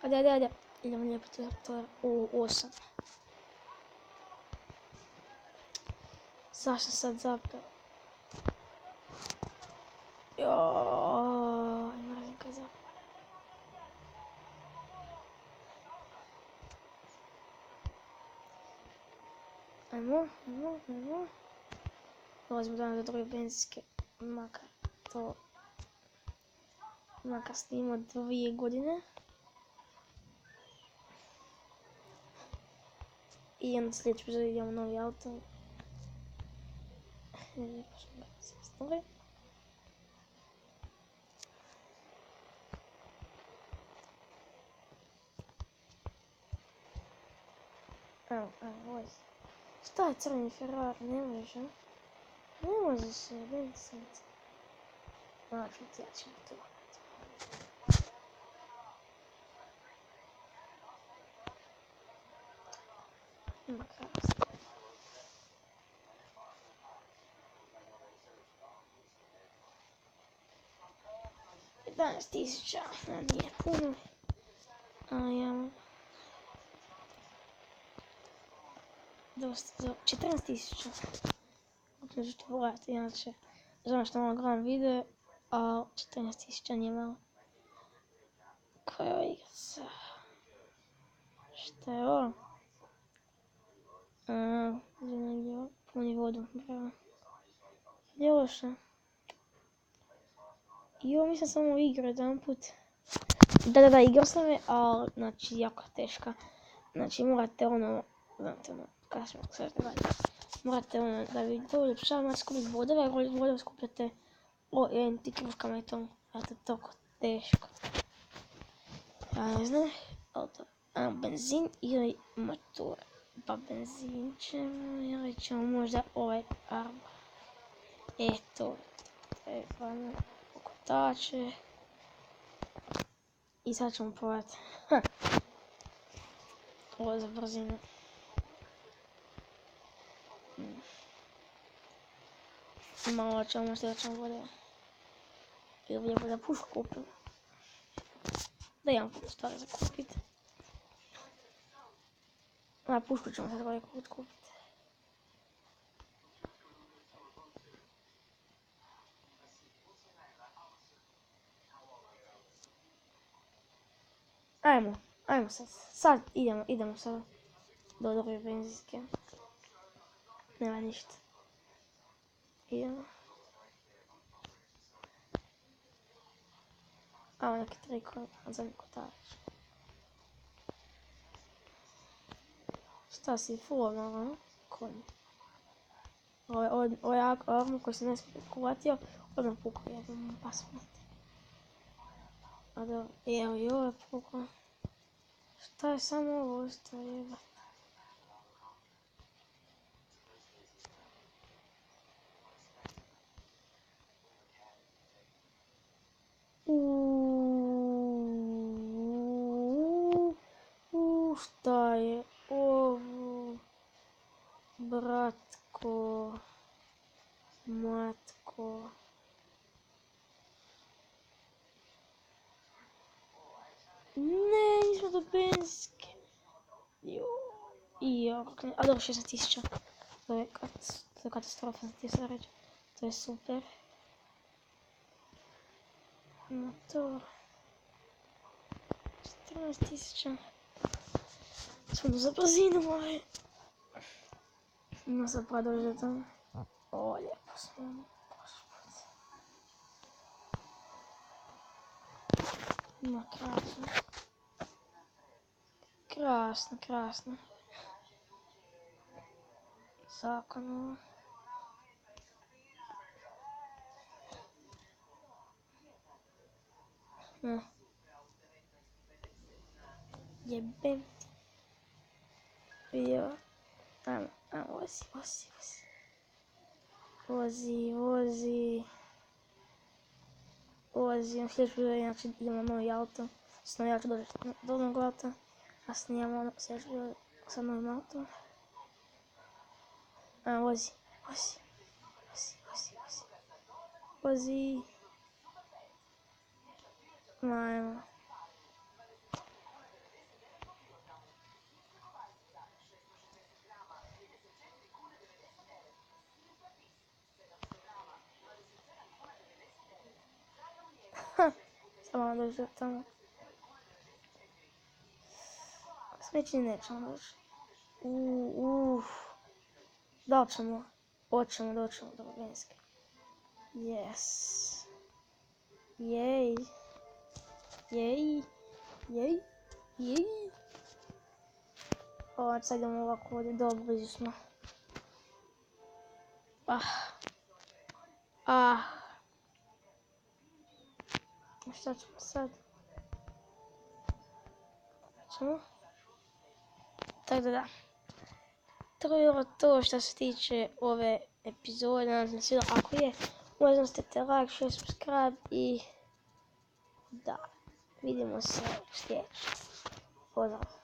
Ajde. Idemo lijepo to je u 8. Zašto sad zapeo? Joooo, mrzim kad zapeo. Ajmo. Dolazimo danas do druge benzinske, makar snimimo 2 godine. I onda sljedeći epizod idemo novi auto. Lijepo što ga se stoji. Evo, ovaj. Šta je crni Ferrari? Ne može. Ne može se, benzinci. Znači, ja ćemo to. Ima krasno. 11.000, nije puno. Dosta, za 14.000. Opet ću to pogledati, inače. Znam što malo gledam video, a 14.000 nije malo. Koja je ova igrica? Šta je ovo? Puni vodu, bravo. Gdje je loše? Jo, mislim sam u igru jedan put. Da, igrao sam je, ali znači jako teška. Znači morate kasno sve raditi. Morate da bi to uljepšava, morate skupiti vodove, vodove skupljate kruškama i to. A to je toliko teško. Ja ne znam, benzin ili motor. Pa benzin ćemo, ili ćemo možda ovaj arba. Eto, trebamo okotače. I sad ćemo pogledati. Ovo je za brzinu. Malo ćemo možda da ćemo vode. Ili lijepo da pušku kupim. Da imam puno stvari za kupiti. A pušku ćemo sad ovaj kut kupiti. Ajmo sad idemo sad do druge benzinske. Nema ništa. Idemo. Ovo neki triko od zadnji kotač. Šta si full, konj. Ovo je armu koji sam nešto kuvatio, odmah pukao jednom pasmeti. A dobro, evo i ovo je pukao. Šta je samo ovo ostao jebat? Šta je ovo? Bratko, matko. Ne, nismo do benzinske. A dobro, 16.000. To je katastrofa, ti sad reći. To je super. Motor. 14.000. Smo za brzinu ovaj. Ima sad pradođe tamo. O, lijepo smo. Ima krasno. Krasno. Zakon ovo. Jebem ti. Vidio. Vozi. Na sljedeću video inače idemo novi auto. Sada ja ću doći do onog auta. A snijamo sljedeću video sa novim autom. Vozi. Ajmo. Ćemo doći do tamo. Smeći nećemo doći. Doćemo. Doćemo do Benske. Yes. Jej. Sad idemo ovako ovdje, dobro, blizu smo. Šta ćemo sad? Tako da. To je ovo to što se tiče ove epizode. Nadam se svidjelo. Ako je, možda stavite like, share, subscribe i da, vidimo se u sljedećem. Pozdrav!